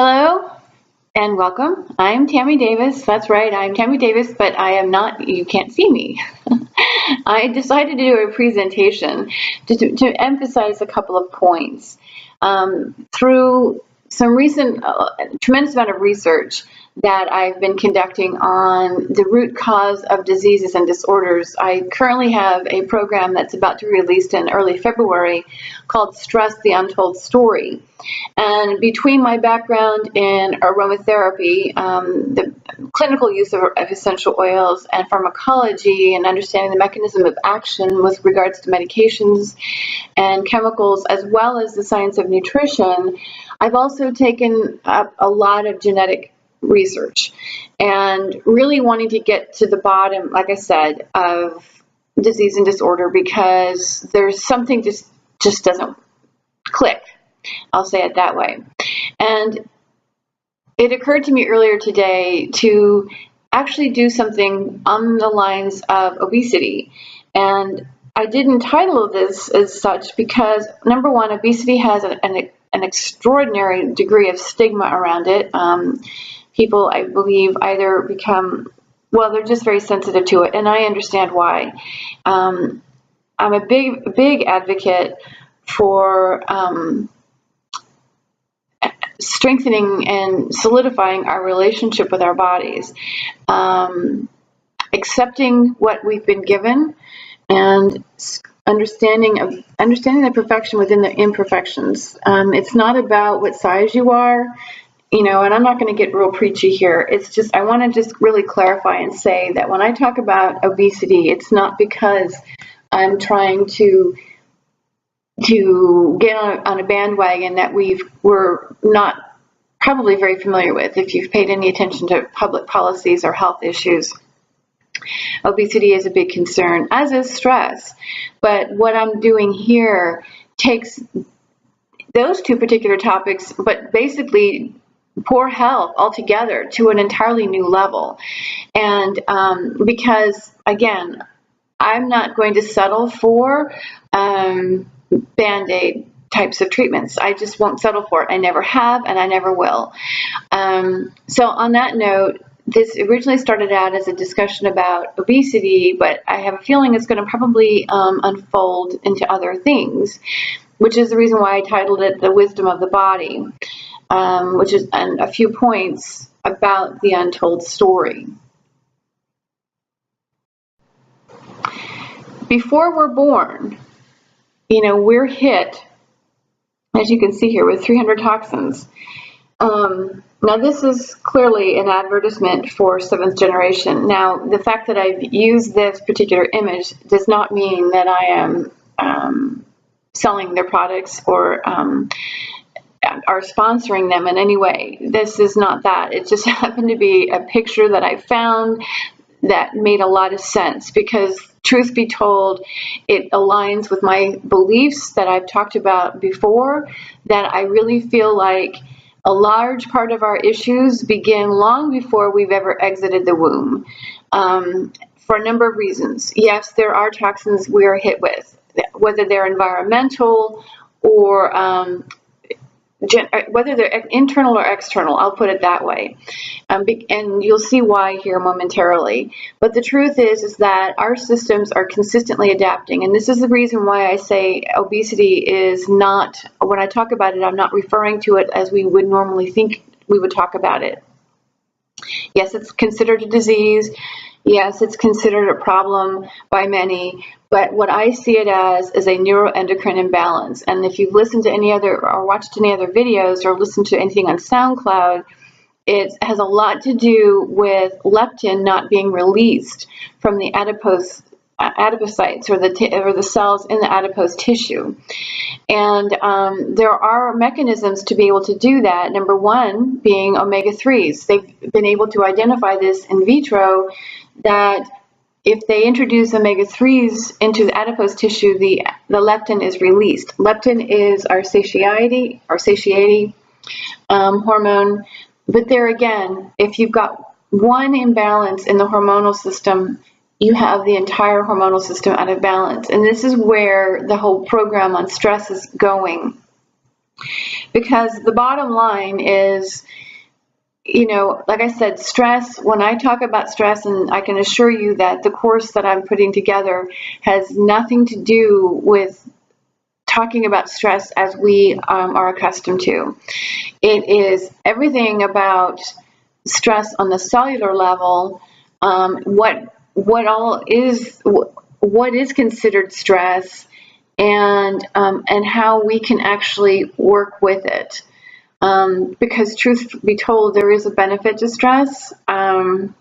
Hello and welcome. I'm Tammy Davis. That's right, I'm Tammy Davis, but I am not, you can't see me. I decided to do a presentation to emphasize a couple of points. Through some recent, tremendous amount of research that I've been conducting on the root cause of diseases and disorders, I currently have a program that's about to be released in early February called Stress, the Untold Story. And between my background in aromatherapy, the clinical use of essential oils, and pharmacology, and understanding the mechanism of action with regards to medications and chemicals, as well as the science of nutrition, I've also taken up a lot of genetic research and really wanting to get to the bottom, like I said, of disease and disorder, because there's something just doesn't click. I'll say it that way. And it occurred to me earlier today to actually do something on the lines of obesity. And I didn't title this as such because, number one, obesity has an extraordinary degree of stigma around it. People, I believe, either become, well, they're just very sensitive to it, and I understand why. I'm a big advocate for strengthening and solidifying our relationship with our bodies, accepting what we've been given, and understanding the perfection within the imperfections. It's not about what size you are, and I'm not going to get real preachy here. It's just, I want to just really clarify and say that when I talk about obesity, it's not because I'm trying to get on a bandwagon that we're not probably very familiar with. If you've paid any attention to public policies or health issues, obesity is a big concern, as is stress. But what I'm doing here takes those two particular topics, but basically poor health altogether, to an entirely new level. And because, again, I'm not going to settle for Band-Aid types of treatments. I just won't settle for it. I never have, and I never will. So on that note, this originally started out as a discussion about obesity, but I have a feeling it's going to probably unfold into other things, which is the reason why I titled it The Wisdom of the Body, which is a few points about the untold story. Before we're born, we're hit, as you can see here, with 300 toxins. Now, this is clearly an advertisement for seventh generation. Now, the fact that I've used this particular image does not mean that I am selling their products or are sponsoring them in any way. This is not that. It just happened to be a picture that I found that made a lot of sense, because truth be told, it aligns with my beliefs that I've talked about before, that I really feel like a large part of our issues begin long before we've ever exited the womb, for a number of reasons. Yes, there are toxins we are hit with, whether they're environmental or whether they're internal or external, I'll put it that way. And you'll see why here momentarily. But the truth is that our systems are consistently adapting. And this is the reason why I say obesity is not, when I talk about it, I'm not referring to it as we would normally think we would talk about it. Yes, it's considered a disease. Yes, it's considered a problem by many, but what I see it as is a neuroendocrine imbalance. And if you've listened to any other or watched any other videos or listened to anything on SoundCloud, it has a lot to do with leptin not being released from the adipocytes or the cells in the adipose tissue. And there are mechanisms to be able to do that. Number one being omega-3s. They've been able to identify this in vitro, that if they introduce omega-3s into the adipose tissue, the leptin is released. Leptin is our satiety hormone. But there again, if you've got one imbalance in the hormonal system, you have the entire hormonal system out of balance. And this is where the whole program on stress is going. Because the bottom line is like I said, stress, when I talk about stress, and I can assure you that the course that I'm putting together has nothing to do with talking about stress as we are accustomed to. It is everything about stress on the cellular level, what is considered stress, and how we can actually work with it. Because truth be told, there is a benefit to stress. But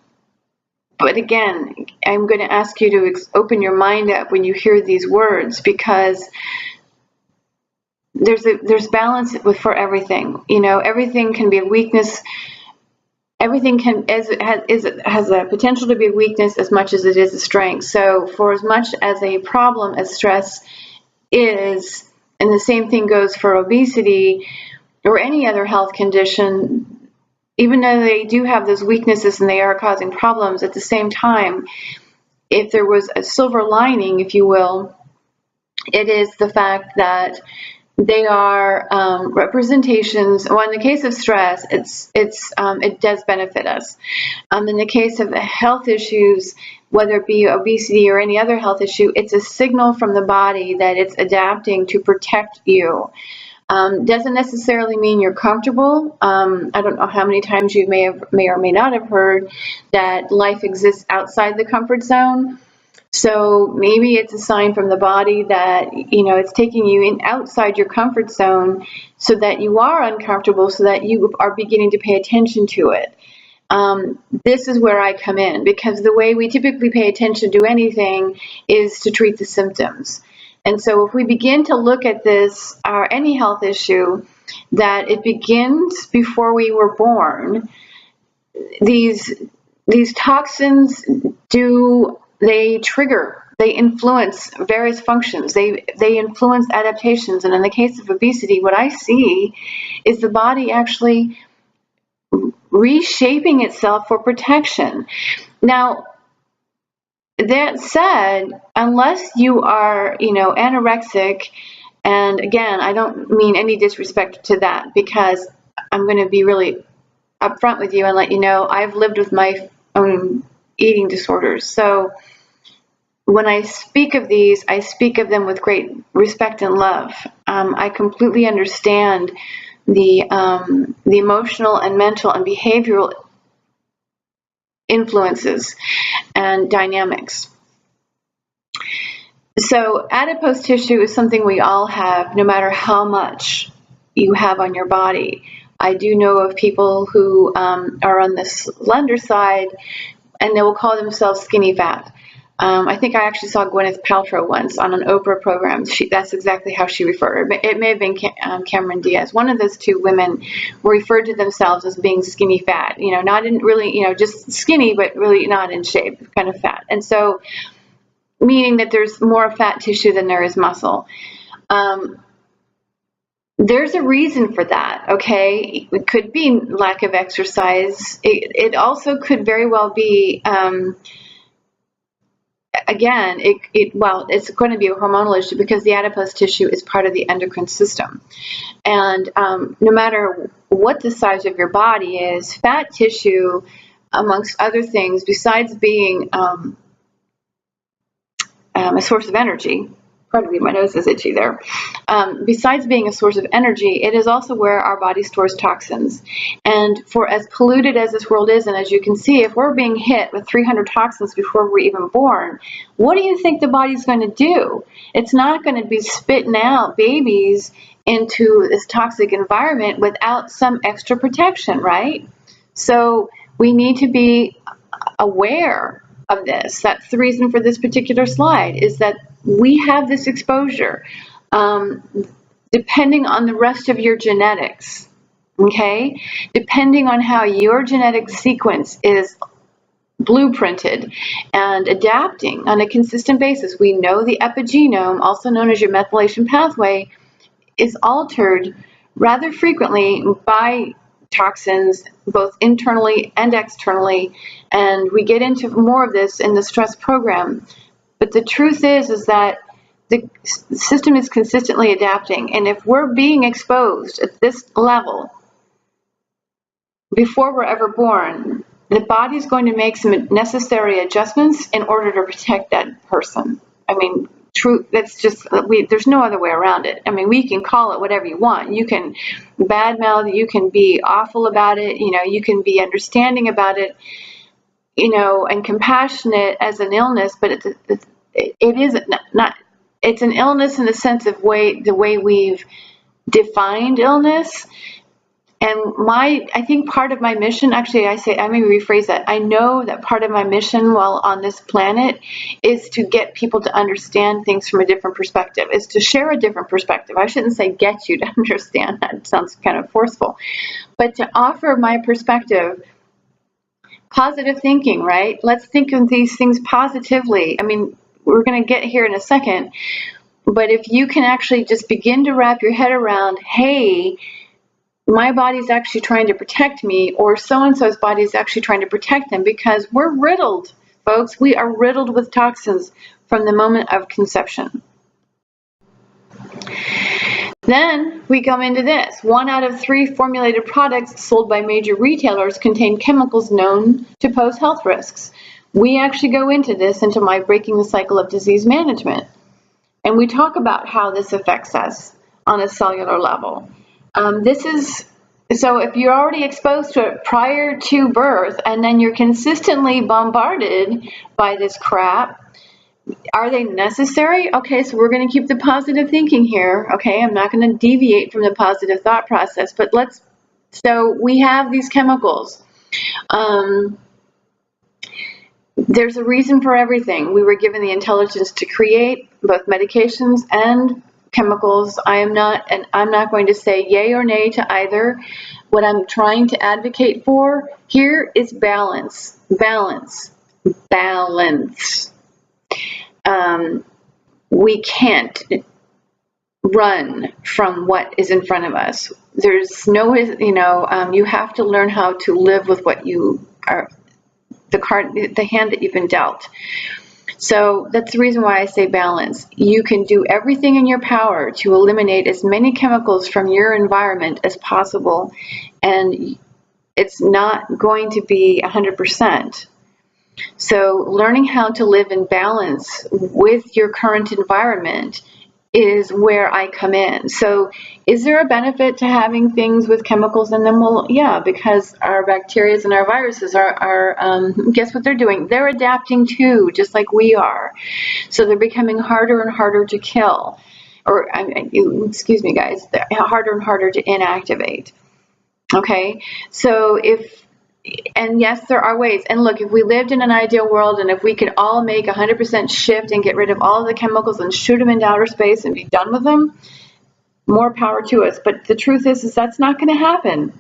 again, I'm going to ask you to open your mind up when you hear these words, because there's balance for everything. Everything can be a weakness. Everything has a potential to be a weakness as much as it is a strength. So for as much as a problem as stress is, and the same thing goes for obesity or any other health condition, even though they do have those weaknesses and they are causing problems, at the same time, if there was a silver lining, if you will, it is the fact that they are representations. Well, in the case of stress, it does benefit us. In the case of health issues, whether it be obesity or any other health issue, it's a signal from the body that it's adapting to protect you. Doesn't necessarily mean you're comfortable. I don't know how many times you may or may not have heard that life exists outside the comfort zone. So maybe it's a sign from the body that, it's taking you outside your comfort zone so that you are uncomfortable, so that you are beginning to pay attention to it. This is where I come in, because the way we typically pay attention to anything is to treat the symptoms. And so if we begin to look at this, or any health issue, that it begins before we were born, these toxins they trigger, they influence various functions, they influence adaptations. And in the case of obesity, what I see is the body actually reshaping itself for protection. Now, that said, unless you are, anorexic, and again, I don't mean any disrespect to that, because I'm going to be really upfront with you and let you know I've lived with my own eating disorders. So when I speak of these, I speak of them with great respect and love. I completely understand the emotional and mental and behavioral influences and dynamics. So adipose tissue is something we all have, no matter how much you have on your body. I do know of people who are on the slender side, and they will call themselves skinny fat. I think I actually saw Gwyneth Paltrow once on an Oprah program. That's exactly how she referred. It may have been Cameron Diaz. One of those two women referred to themselves as being skinny fat. Not in really, just skinny, but really not in shape, kind of fat. And so, meaning that there's more fat tissue than there is muscle. There's a reason for that, okay? It could be lack of exercise. It also could very well be, again, it's going to be a hormonal issue, because the adipose tissue is part of the endocrine system. And no matter what the size of your body is, fat tissue, amongst other things, besides being a source of energy, pardon me, my nose is itchy there. Besides being a source of energy, it is also where our body stores toxins. And for as polluted as this world is, and as you can see, if we're being hit with 300 toxins before we're even born, what do you think the body's going to do? It's not going to be spitting out babies into this toxic environment without some extra protection, right? So we need to be aware of this. That's the reason for this particular slide, is that we have this exposure depending on the rest of your genetics, okay? Depending on how your genetic sequence is blueprinted and adapting on a consistent basis. We know the epigenome, also known as your methylation pathway, is altered rather frequently by toxins, both internally and externally, and we get into more of this in the stress program. But the truth is that the system is consistently adapting, and if we're being exposed at this level before we're ever born, the body's going to make some necessary adjustments in order to protect that person. I mean, that's just, there's no other way around it. I mean, we can call it whatever you want. You can badmouth, you can be awful about it, you can be understanding about it, and compassionate as an illness, but it is not, it's an illness in the sense of the way we've defined illness. And I think part of my mission, actually, I may rephrase that. I know that part of my mission while on this planet is to get people to understand things from a different perspective, is to share a different perspective. I shouldn't say get you to understand. That sounds kind of forceful. But to offer my perspective, positive thinking, right? Let's think of these things positively. I mean, we're going to get here in a second. But if you can actually just begin to wrap your head around, hey, my body's actually trying to protect me, or so-and-so's body is actually trying to protect them, because we're riddled, folks. We are riddled with toxins from the moment of conception. Then we come into this. 1 out of 3 formulated products sold by major retailers contain chemicals known to pose health risks. We actually go into my Breaking the Cycle of Disease Management. And we talk about how this affects us on a cellular level. So if you're already exposed to it prior to birth, and then you're consistently bombarded by this crap, are they necessary? Okay, so we're going to keep the positive thinking here. Okay, I'm not going to deviate from the positive thought process, but so we have these chemicals. There's a reason for everything. We were given the intelligence to create both medications and chemicals. I'm not going to say yay or nay to either. What I'm trying to advocate for here is balance. Balance. Balance. We can't run from what is in front of us. There's no, you have to learn how to live with what you are, the hand that you've been dealt. So that's the reason why I say balance. You can do everything in your power to eliminate as many chemicals from your environment as possible, and it's not going to be 100%. So learning how to live in balance with your current environment is where I come in. So is there a benefit to having things with chemicals in them? Well, yeah, because our bacteria and our viruses are guess what they're doing? They're adapting too, just like we are. So they're becoming harder and harder to kill, or excuse me, guys, they're harder and harder to inactivate. Okay, so and yes, there are ways. And look, if we lived in an ideal world, and if we could all make 100% shift and get rid of all of the chemicals and shoot them into outer space and be done with them, more power to us. But the truth is that's not going to happen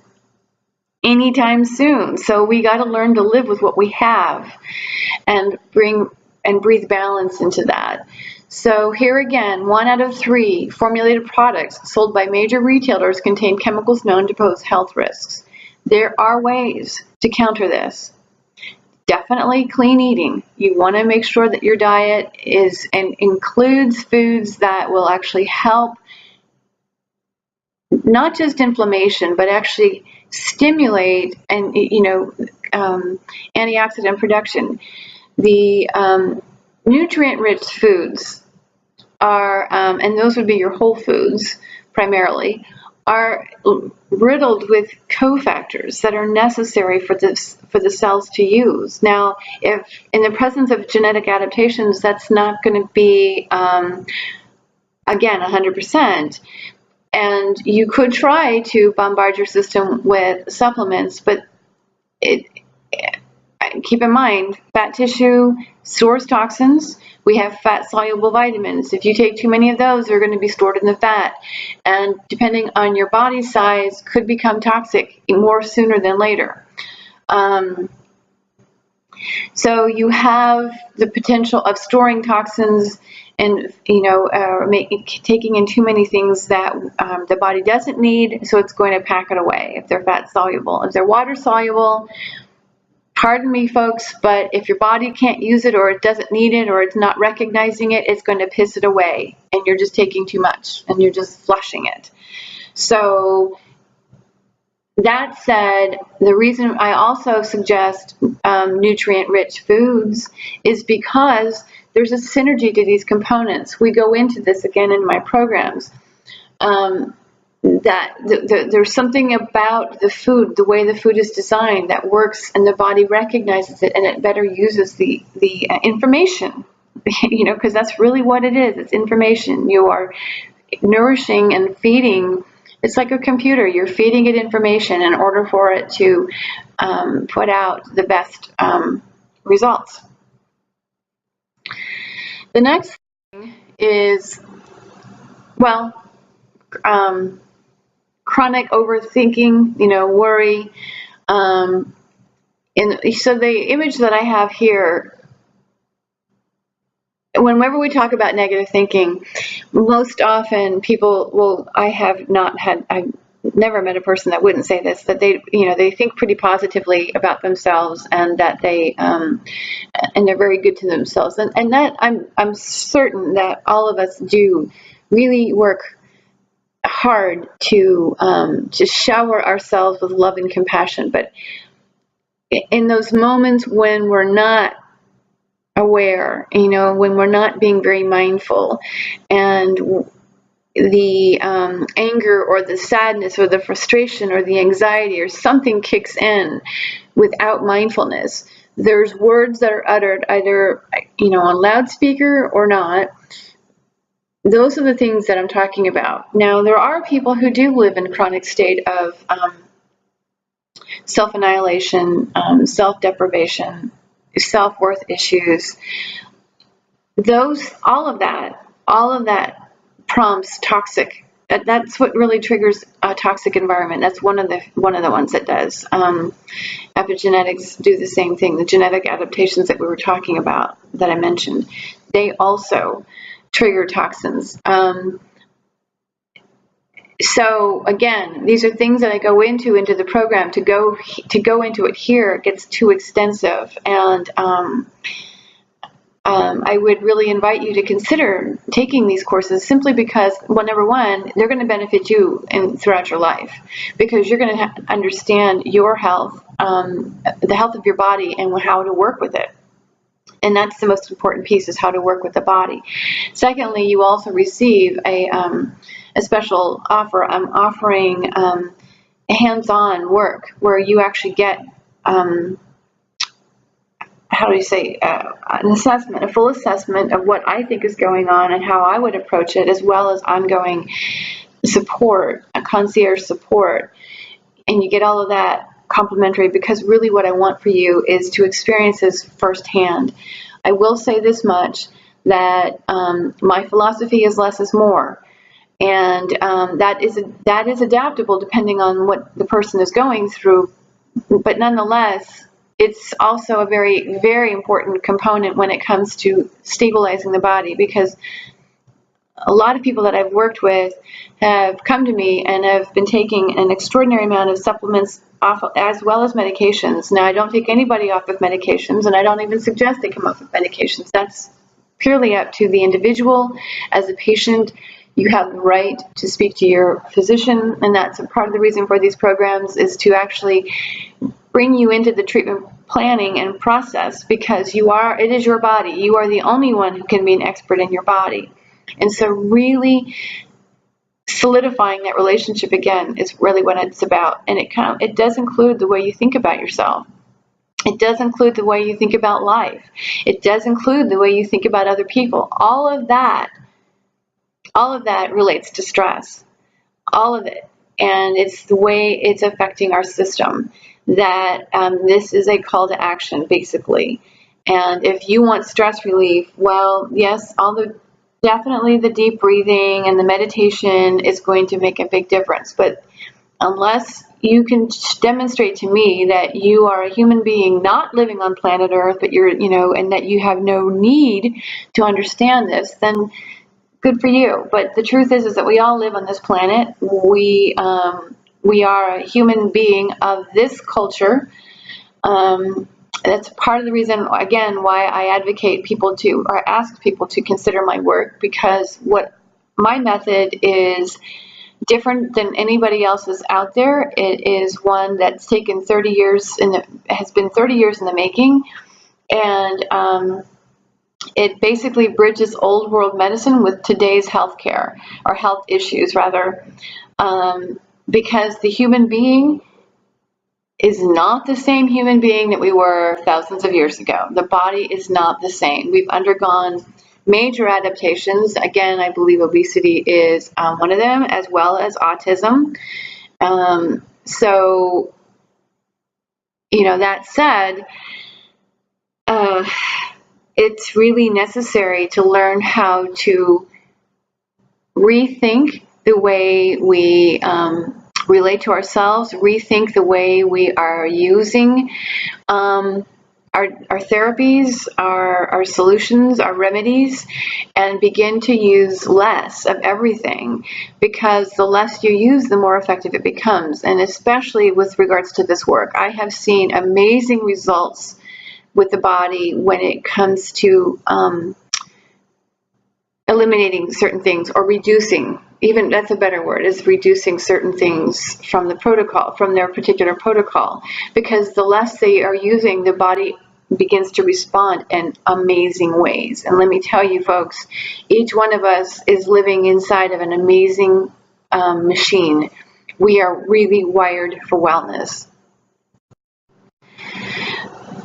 anytime soon. So we got to learn to live with what we have and breathe balance into that. So here again, 1 out of 3 formulated products sold by major retailers contain chemicals known to pose health risks. There are ways to counter this. Definitely clean eating. You want to make sure that your diet includes foods that will actually help not just inflammation, but actually stimulate and antioxidant production. The nutrient-rich foods are, and those would be your whole foods primarily, are riddled with cofactors that are necessary for the cells to use. Now, if in the presence of genetic adaptations, that's not going to be, again, 100%. And you could try to bombard your system with supplements, but keep in mind, fat tissue stores toxins. We have fat-soluble vitamins. If you take too many of those, they're going to be stored in the fat. And depending on your body size, could become toxic more sooner than later. So you have the potential of storing toxins and, taking in too many things that the body doesn't need, so it's going to pack it away if they're fat-soluble. If they're water-soluble, pardon me, folks, but if your body can't use it, or it doesn't need it, or it's not recognizing it, it's going to piss it away, and you're just taking too much, and you're just flushing it. So That said, the reason I also suggest nutrient-rich foods is because there's a synergy to these components. We go into this again in my programs. There's something about the food, the way the food is designed, that works, and the body recognizes it, and it better uses the information, because that's really what it is. It's information. You are nourishing and feeding. It's like a computer. You're feeding it information in order for it to put out the best results. The next thing is, well, chronic overthinking, worry. And so the image that I have here, whenever we talk about negative thinking, most often people will, I've never met a person that wouldn't say this, that they think pretty positively about themselves, and that and they're very good to themselves. And that I'm certain that all of us do really work hard to shower ourselves with love and compassion. But in those moments when we're not aware, when we're not being very mindful, and the anger or the sadness or the frustration or the anxiety or something kicks in without mindfulness, there's words that are uttered either on loudspeaker or not. Those are the things that I'm talking about. Now, there are people who do live in a chronic state of self-annihilation, self-deprivation, self-worth issues. All of that prompts toxic. That's what really triggers a toxic environment. That's one of the ones that does. Epigenetics do the same thing. The genetic adaptations that we were talking about, that I mentioned, they also trigger toxins. So again, these are things that I go into the program. To go into it here, it gets too extensive, and I would really invite you to consider taking these courses, simply because, well, number one, they're going to benefit you throughout your life, because you're going to understand your health, the health of your body, and how to work with it. And that's the most important piece, is how to work with the body. Secondly, you also receive a special offer. I'm offering hands-on work where you actually get, an assessment, a full assessment of what I think is going on and how I would approach it, as well as ongoing support, a concierge support. And you get all of that complimentary, because really what I want for you is to experience this firsthand. I will say this much, that my philosophy is less is more. And that is adaptable depending on what the person is going through. But nonetheless, it's also a very, very important component when it comes to stabilizing the body, because a lot of people that I've worked with have come to me and have been taking an extraordinary amount of supplements off, as well as medications. Now, I don't take anybody off of medications, and I don't even suggest they come off of medications. That's purely up to the individual. As a patient, you have the right to speak to your physician, and that's a part of the reason for these programs, is to actually bring you into the treatment planning and process, because it is your body. You are the only one who can be an expert in your body. And so really solidifying that relationship again is really what it's about. And it does include the way you think about yourself. It does include the way you think about life. It does include the way you think about other people. All of that relates to stress. All of it. And it's the way it's affecting our system. That this is a call to action, basically. And if you want stress relief, well, yes, definitely the deep breathing and the meditation is going to make a big difference. But unless you can demonstrate to me that you are a human being not living on planet Earth, but and that you have no need to understand this, then good for you. But the truth is that we all live on this planet. We are a human being of this culture. That's part of the reason, again, why I advocate or ask people to consider my work, because what my method is different than anybody else's out there. It is one that's taken 30 years has been 30 years in the making, and it basically bridges old world medicine with today's healthcare, or health issues rather, because the human being is not the same human being that we were thousands of years ago. The body is not the same. We've undergone major adaptations. Again, I believe obesity is one of them, as well as autism. So, that said, it's really necessary to learn how to rethink the way we relate to ourselves, rethink the way we are using our therapies, our solutions, our remedies, and begin to use less of everything, because the less you use, the more effective it becomes. And especially with regards to this work, I have seen amazing results with the body when it comes to eliminating certain things, or reducing, even that's a better word, is reducing certain things from the protocol, from their particular protocol, because the less they are using, the body begins to respond in amazing ways. And let me tell you folks, each one of us is living inside of an amazing machine. We are really wired for wellness.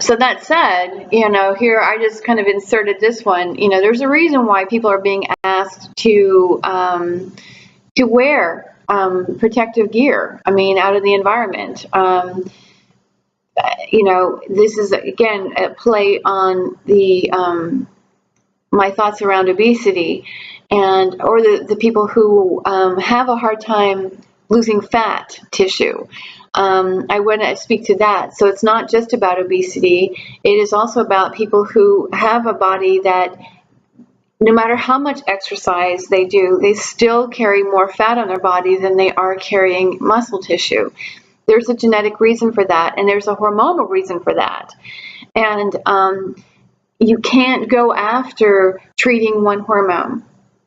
So that said, here I just kind of inserted this one. There's a reason why people are being asked to wear protective gear, out in the environment. This is, again, a play on the my thoughts around obesity, or the people who have a hard time losing fat tissue. I want to speak to that. So it's not just about obesity. It is also about people who have a body that, no matter how much exercise they do, they still carry more fat on their body than they are carrying muscle tissue. There's a genetic reason for that, and there's a hormonal reason for that. And you can't go after treating one hormone.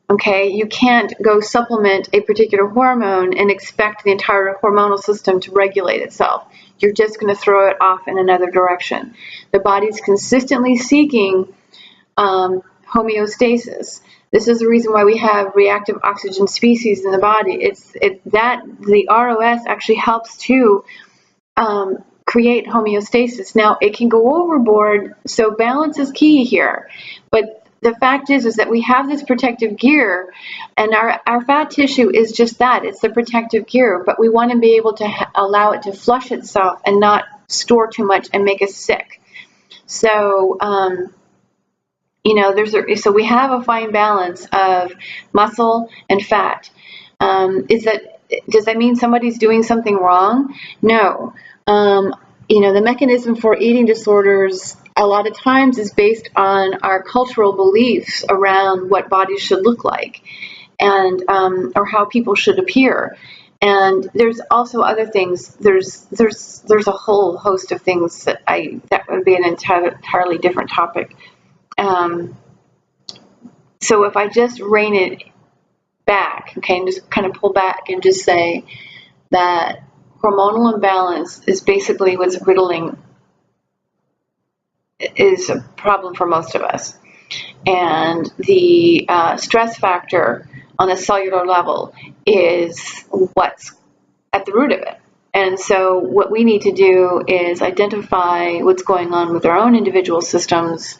Okay, you can't go supplement a particular hormone and expect the entire hormonal system to regulate itself. You're just going to throw it off in another direction. The body's consistently seeking homeostasis. This is the reason why we have reactive oxygen species in the body. The ROS actually helps to create homeostasis. Now, it can go overboard, so balance is key here. But the fact is that we have this protective gear, and our fat tissue is just that. It's the protective gear, but we want to be able to allow it to flush itself and not store too much and make us sick. So, so we have a fine balance of muscle and fat. Does that mean somebody's doing something wrong? No. The mechanism for eating disorders a lot of times is based on our cultural beliefs around what bodies should look like, and or how people should appear. And there's also other things. There's a whole host of things that would be an entirely different topic. So if I just rein it back, okay, and just kind of pull back and just say that hormonal imbalance is basically what's riddling, is a problem for most of us. And the stress factor on a cellular level is what's at the root of it. And so what we need to do is identify what's going on with our own individual systems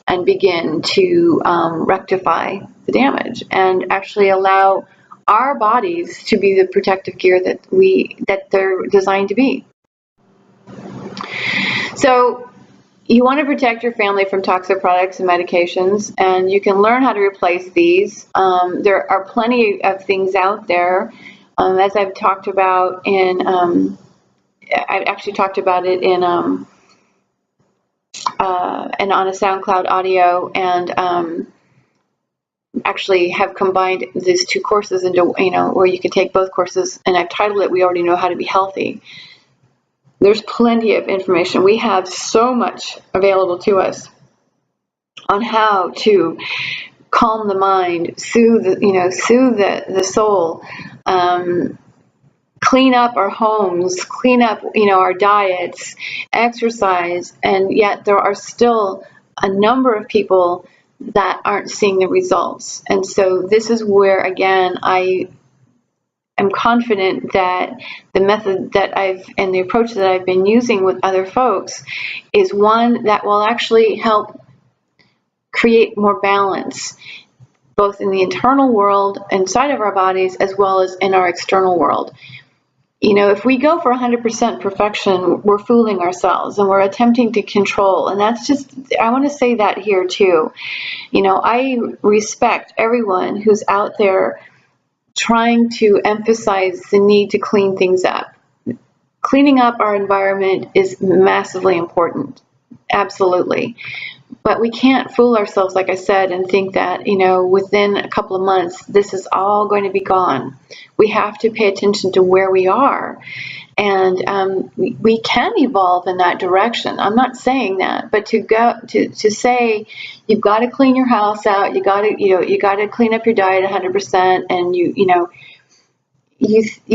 and begin to rectify the damage, and actually allow our bodies to be the protective gear that they're designed to be. So you want to protect your family from toxic products and medications, and you can learn how to replace these. There are plenty of things out there, as I've talked about I actually talked about it in and on a SoundCloud audio, and actually have combined these two courses into, where you can take both courses, and I've titled it, We Already Know How to Be Healthy. There's plenty of information. We have so much available to us on how to calm the mind, soothe the soul, clean up our homes, clean up, our diets, exercise, and yet there are still a number of people that aren't seeing the results. And so this is where, again, I am confident that the method that and the approach that I've been using with other folks is one that will actually help create more balance, both in the internal world inside of our bodies as well as in our external world. If we go for 100% perfection, we're fooling ourselves and we're attempting to control. And that's just, I want to say that here too. I respect everyone who's out there trying to emphasize the need to clean things up. Cleaning up our environment is massively important. Absolutely. But we can't fool ourselves, like I said, and think that, within a couple of months, this is all going to be gone. We have to pay attention to where we are. And we can evolve in that direction. I'm not saying that, but to say you've got to clean your house out, you got to clean up your diet 100%, and you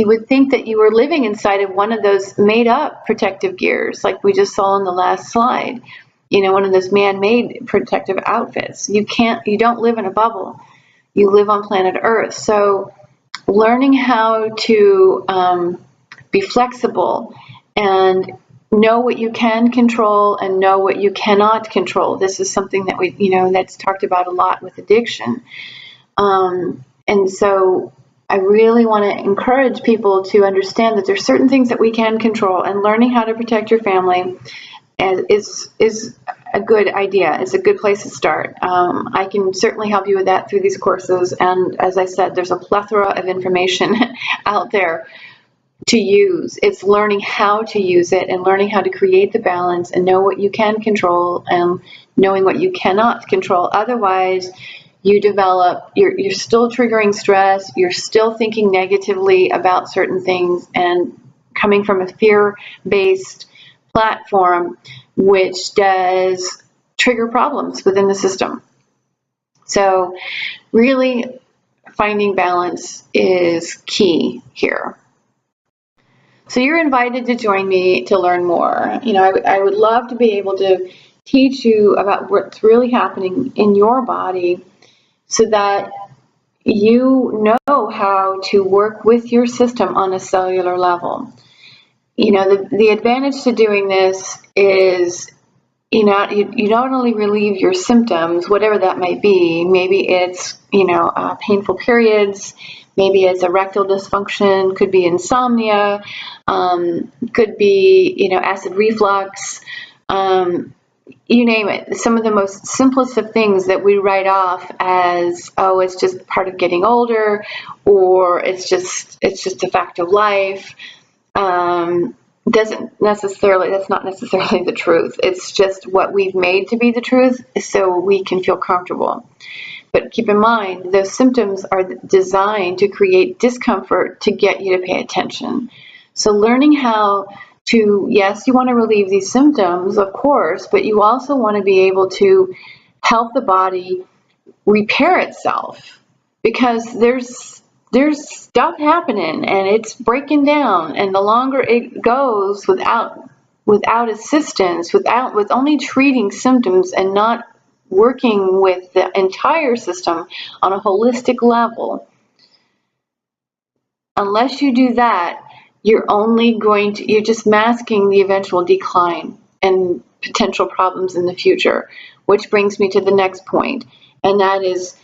would think that you were living inside of one of those made up protective gears, like we just saw in the last slide. One of those man-made protective outfits. You don't live in a bubble. You live on planet Earth. So learning how to be flexible and know what you can control and know what you cannot control. This is something that that's talked about a lot with addiction. And so I really want to encourage people to understand that there's certain things that we can control, and learning how to protect your family is a good idea. It's a good place to start. I can certainly help you with that through these courses. And as I said, there's a plethora of information out there to use. It's learning how to use it and learning how to create the balance and know what you can control and knowing what you cannot control. Otherwise, you're still triggering stress. You're still thinking negatively about certain things and coming from a fear-based platform, which does trigger problems within the system. So really finding balance is key here. So you're invited to join me to learn more. I would love to be able to teach you about what's really happening in your body so that you know how to work with your system on a cellular level. The advantage to doing this is, you not only relieve your symptoms, whatever that might be. Maybe it's, painful periods. Maybe it's erectile dysfunction. Could be insomnia. Could be, acid reflux. You name it. Some of the most simplest of things that we write off as, oh, it's just part of getting older, or it's just a fact of life. That's not necessarily the truth. It's just what we've made to be the truth so we can feel comfortable. But keep in mind, those symptoms are designed to create discomfort to get you to pay attention. So learning how to, yes, you want to relieve these symptoms, of course, but you also want to be able to help the body repair itself, because there's stuff happening and it's breaking down, and the longer it goes without assistance, with only treating symptoms and not working with the entire system on a holistic level, unless you do that, you're just masking the eventual decline and potential problems in the future, which brings me to the next point, and that is,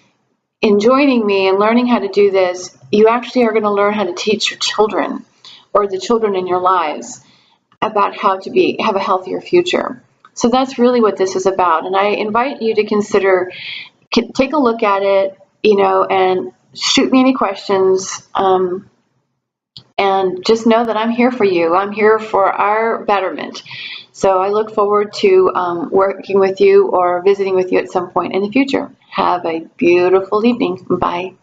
in joining me and learning how to do this, you actually are going to learn how to teach your children or the children in your lives about how to have a healthier future. So that's really what this is about. And I invite you to consider, take a look at it, and shoot me any questions. And just know that I'm here for you. I'm here for our betterment. So I look forward to working with you or visiting with you at some point in the future. Have a beautiful evening. Bye.